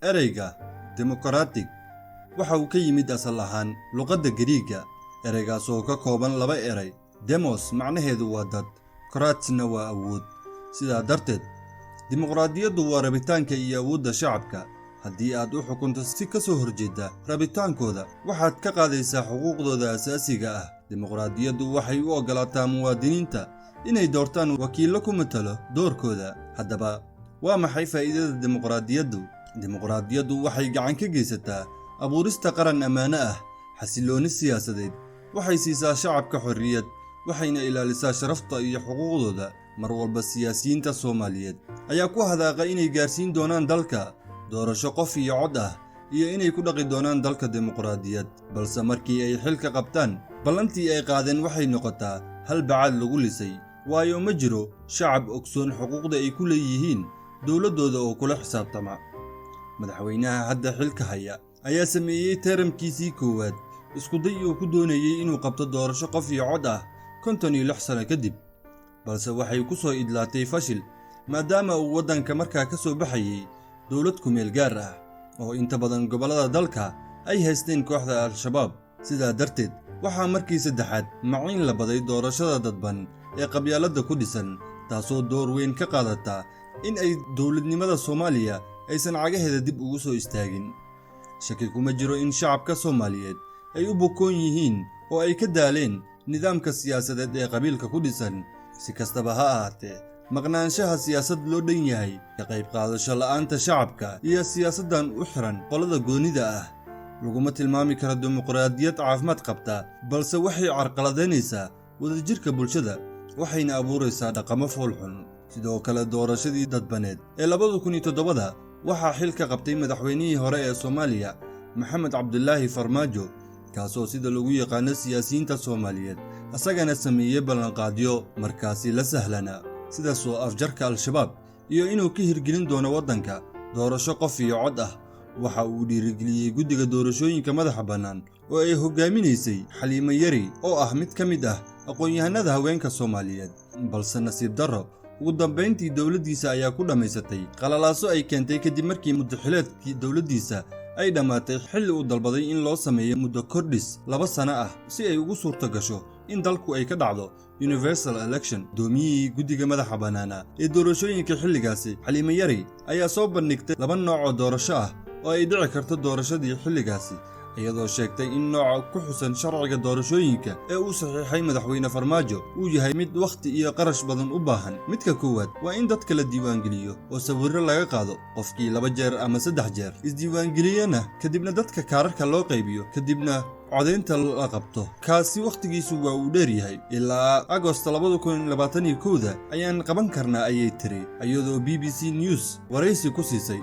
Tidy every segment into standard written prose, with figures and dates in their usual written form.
ereyga democratic waxa uu ka yimid asal ahaan luqadda Giriigga, ereygaas oo ka kooban laba erey. Demos macnaheedu waa dad, kratsna waa awood. Sidaa darteed, dimuqraadiyaddu waa rabitaanka iyo awoodda shacabka. haddii aad u xukunto si ka soo horjeeda rabitaankooda, waxaad ka qaadaysaa xuquuqdooda asaasiga ah. dimuqraadiyaddu waxay u ogolaataa muwaadiniinta inay doortaan wakiillo ku matalo doorkooda. haddaba waa maxay faa'iidada dimuqraadiyaddu? dimuqraadiyaddu waxay gacan ka geysataa abuurista qaran ammaano ah, xasillooni siyaasadeed. waxay siisaa shacabka xorriyad, waxayna ilaalisaa sharafta iyo xuquuqdooda. mar walba siyaasiyiinta Soomaaliyeed ayaa ku hadaaqa inay gaarsiin doonaan dalka doorasho qof iyo cod ah, iyo inay ku dhaqi doonaan dalka dimuqraadiyad. balse markii ay xilka qabtaan, ballantii ay qaadeen waxay noqotaa hal bacaad lagu lisay, waayo ma jiro shacab ogsoon xuquuqda ay ku leeyihiin dowladdooda oo kula xisaabtama. madaxweynaha hadda xilka haya ayaa sameeyey teeramkiisii koowaad iskuday uu ku doonayey inuu qabto doorasho qof iyo cod ah 56 sano kadib, balse waxay ku soo idlaatay fashil maadaama uu waddanka markaa ka soo baxayay dowlad ku meel gaar ah oo inta badan gobollada dalka ay haysteen kooxda Al-Shabaab. sidaa darteed, waxaa markii saddexaad maciin la baday doorashada dadban ee qabyaaladda ku dhisan, taasoo door weyn ka qaadata in ay dowladnimada Soomaaliya aysan cagaheeda dib ugu soo istaagin. shaki kuma jiro in shacabka Soomaaliyeed ay u bukoon yihiin oo ay ka daaleen nidaamka siyaasadeed ee qabiilka ku dhisan. si kastaba ha ahaatee, maqnaanshaha siyaasad loo dhan yahay, ka qayb qaadasho la'aanta shacabka, iyo siyaasaddan u xiran qolada goonida ah laguma tilmaami karo dimuqraadiyad caafimaad qabta, balse waxay carqaladaynaysaa wadajirka bulshada, waxayna abuuraysaa dhaqamo foolxun. sidoo kale, doorashadii dadbaneed ee 2007 waxaa xilka qabtay madaxweynihii hore ee Soomaaliya Maxamed Cabdulaahi Farmaajo, kaasoo sida lagu yaqaano siyaasiyiinta Soomaaliyeed asagana sameeyey ballanqaadyo markaasi la sahlana, sidaas oo afjarka Al-Shabaab iyo inuu ka hirgelin doono waddanka doorasho qof iyo cod ah. waxa uu dhiirigeliyey guddiga doorashooyinka madaxa bannaan oo ay hogaaminaysay Xaliimo Yari, oo ah mid ka mid ah aqoon-yahanada haweenka Soomaaliyeed. balse nasiib darro, ugu dambayntii dowladdiisa ayaa ku dhammaysatay qalalaaso ay keentay kadib markii muddaxileedkii dowladdiisa ay dhammaatay xilli uu dalbaday in loo sameeyo muddo kordhis 2 sano ah si ay ugu suurto gasho in dalku ay ka dhacdo universal election. doomiyihii guddiga madaxa bannaana ee doorashooyinka xilligaasi, Xaliimo Yari, ayaa soo bandhigtay 2 nooc oo doorasho ah oo ay dhici karto doorashadii xilligaasi, iyadoo sheegtay in nooca ku xusan sharciga doorashooyinka ee uu saxiixay madaxweyne Farmaajo uu yahay mid wakhti iyo qarash badan u baahan. midka koowaad waa in dadka la diiwaangeliyo oo sawirro laga qaado qofkii 2 jeer ama 3 jeer isdiiwaangeliyana, kadibna dadka kaararka loo qaybiyo, kadibna codaynta la qabto. kaasi wakhtigiisu waa uu dheer yahay, ilaa Agoosto 2021 ayaan qaban karnaa, ayay tiri, iyadoo BBC News waraysi ku siisay.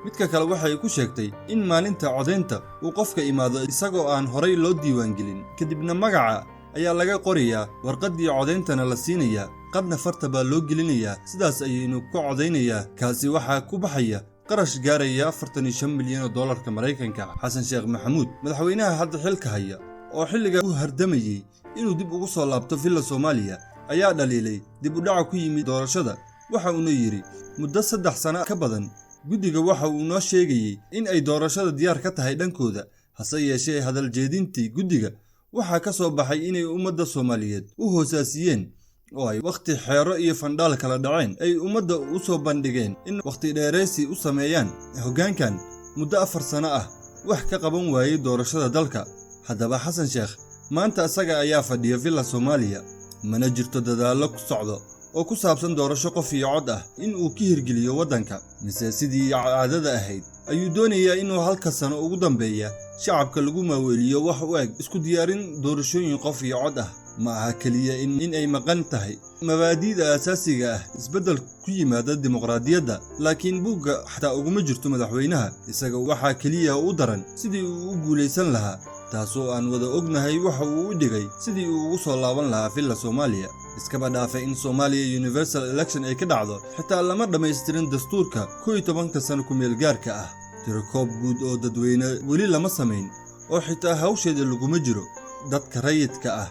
midka kale waxay ku sheegtay in maalinta codaynta uu qofka imaado isagoo aan horay loo diiwaangelin, kadibna magaca ayaa laga qorayaa, warqaddii codayntana la siinayaa, qadna farta baa loo gelinayaa, sidaas ayaynu ku codaynayaa. kaasi waxaa ku baxaya qarash gaaraya $45 milyan oo dollarka Maraykanka. xasan sheekh maxamuud, madaxweynaha hadda xilka haya oo xilliga u hardamayey inuu dib ugu soo laabto villa Soomaaliya, ayaa dhaliilay dib u dhaca ku yimid doorashada. waxa uuna yidhi, muddo 3 sano ka badan guddiga waxa uu noo sheegayey in ay doorashada diyaar ka tahay dhankooda, hase yeeshee hadal jeedintii guddiga waxaa ka soo baxay inay ummadda Soomaaliyeed u hoosaasiyeen oo ay wakhti xeero iyo fandhaal kala dhaceen. ay ummadda u soo bandhigeen in wakhti dheeraysi u sameeyaan hoggaankan muddo 4 sano ah wax ka qaban waayey doorashada dalka. haddaba xasan sheekh maanta isaga ayaa fadhiya villa Soomaaliya, mana jirto dadaallo ku socdo oo ku saabsan doorasho qof iyo cod ah in uu ka hirgeliyo waddanka, mise sidii caadada ahayd ayuu doonayaa inuu 1 sano ugu dambeeya shacabka lagu maaweeliyo wax u eg isku diyaarin doorashooyin qof iyo cod ah. ma aha keliya in ay maqan tahay mabaadi'da asaasiga ah isbeddel ku yimaada dimuqraadiyadda, laakiin buugga xataa uguma jirto madaxweynaha. isaga waxaa keliya u daran sidii uu u guulaysan lahaa, taasoo aan wada ognahay waxa uu u dhigay sidii uu ugu soo laaban lahaa villa Soomaaliya. iskaba dhaafay in Soomaaliya universal election ay ka dhacdo, xitaa lama dhammaystirin dastuurka 11 sano ku meel gaarka ah. tirokoob guud oo dadweyne weli lama samayn, oo xitaa hawsheeda laguma jiro. dadka rayidka ah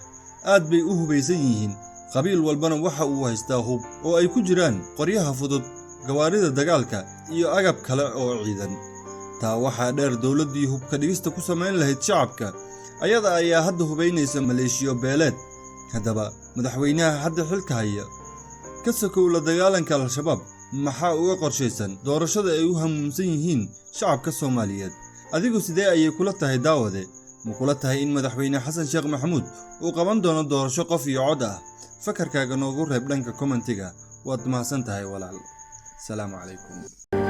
aad bay u hubaysan yihiin, qabiil walbana waxa uu haystaa hub oo ay ku jiraan qoryaha fudud, gawaarida dagaalka iyo agab kale oo ciidan. taa waxaa dheer dowladdii hubka dhigista ku samayn lahayd shacabka ayada ayaa hadda hubaynaysa maleeshiyo beeleed. haddaba madaxweynaha hadda xilka haya ka sokow la dagaalanka al-shabaab maxaa uga qorshaysan doorashada ay u hamuumsan yihiin shacabka Soomaaliyeed? adigu sidee ayay kula tahay daawade? ma kula tahay in madaxweyne xasan sheekh maxamuud uu qaban doono doorasho qof iyo cod ah? fakarkaaga noogu reeb dhanka commentiga. waad mahadsan tahay walaal. salaamu calaykum.